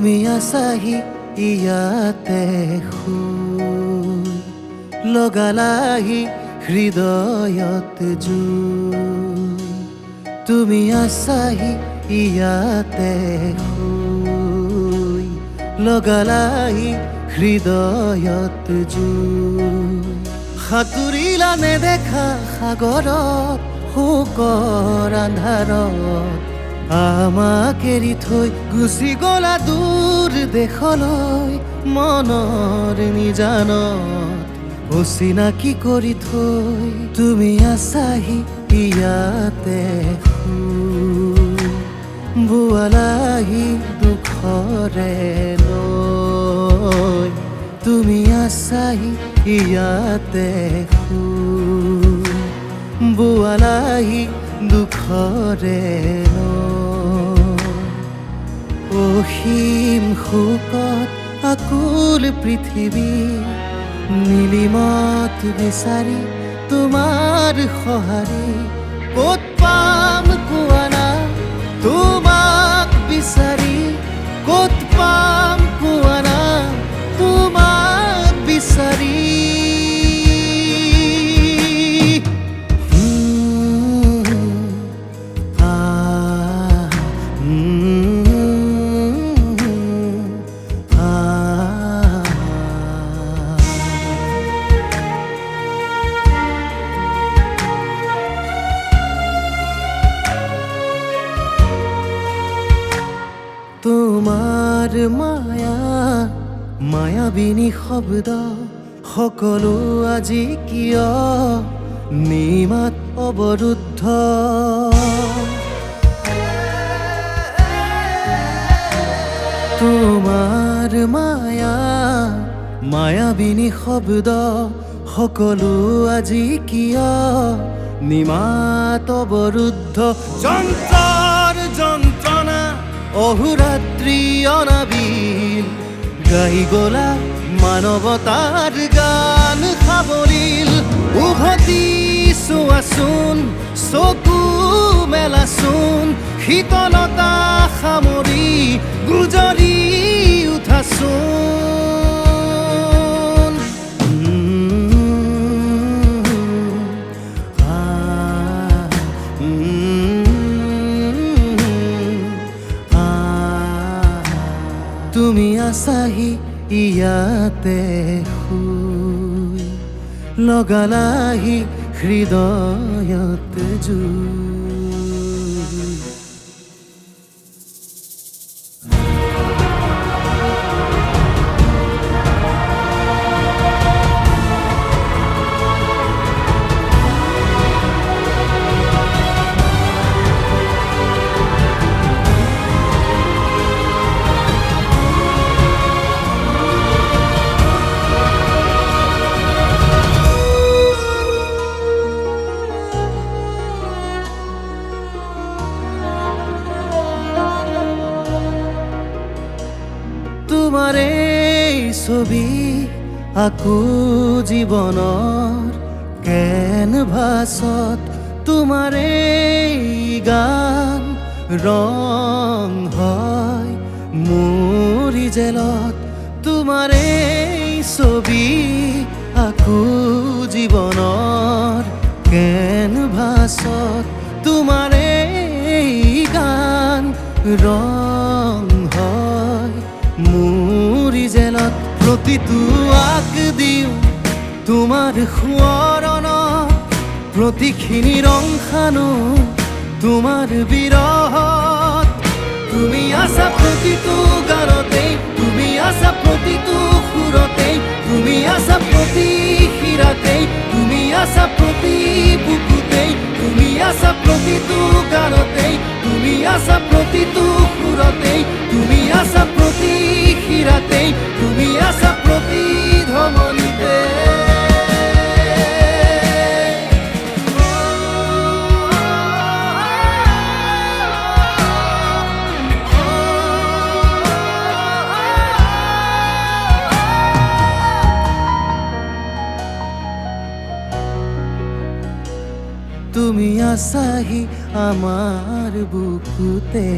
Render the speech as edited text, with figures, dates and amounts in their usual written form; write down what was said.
তুমি আছাহি ইয়াতে শুই, লগালাহি হৃদয়ত জুই। তুমি আছাহি ইয়াতে শুই, লগালাহি হৃদয়ত জুই। সাঁতুৰিলা নেদেখা সাগৰত, শোকৰ আন্ধাৰত আমাক এৰি থৈ গুচি গলা দূৰ দেশলৈ। মনৰ নিজানত অচিনাকি কৰি থৈ তুমি আছাহি ইয়াতে শুই, বোৱালাহি দুখৰে নৈ। তুমি আছাহি ইয়াতে শুই, বোৱালাহি দুখৰে নৈ। অসীম শোকত আকুল পৃথিৱী, নীলিমত বিচাৰি তোমাৰ সঁহাৰি। ক'ত পাম কোৱা না তোমাক বিচাৰি, ক'ত পাম কোৱা না তোমাক বিচাৰি। তোমাৰ মায়া মায়াবিনী শব্দ সকলো আজি কিয় নিমাত অৱৰুদ্ধ। তোমাৰ মায়া মায়াবিনী শব্দ সকলো আজি কিয় নিমাত অৱৰুদ্ধ। যন্ত্ৰৰ যন্ত্ৰণা অহোৰাত্ৰি অনাবিল, গাই গলা মানৱতাৰ গান সাৱলীল। উভতি চোৱাচোন চকু মেলাচোন, শীতলতা সামৰি গুজৰি উঠাচোন। তুমি আছাহি ইয়াতে শুই, লগালাহি হৃদয়ত জুই। তোমাৰ এই ছবি আকো জীৱনৰ কেনভাছত, তোমাৰ এই গান ৰং হয় মোৰ জেলত। তোমাৰ এই ছবি আকো জীৱনৰ কেনভাছত, তোমাৰ এই গান ৰং হয় মোৰ জেলত। প্ৰতিটো আগ দিওঁ তোমাৰ সোঁৱৰণত, প্ৰতিখিনি ৰং সানো তোমাৰ বিৰহত। তুমি আছা প্ৰতিটো গানতেই, তুমি আছা প্ৰতিটো সুৰতেই, তুমি আছা প্ৰতি শিৰাতেই, তুমি আছা প্ৰতি বুকুতেই, তুমি আছা প্ৰতিটো গানতেই, তুমি আছা প্ৰতিটো সুৰতেই, তুমি আছা প্ৰতি শিৰাতেই, তুমি আছা প্ৰতি ধমনীতে। তুমি আছাহি আমাৰ বুকুতে।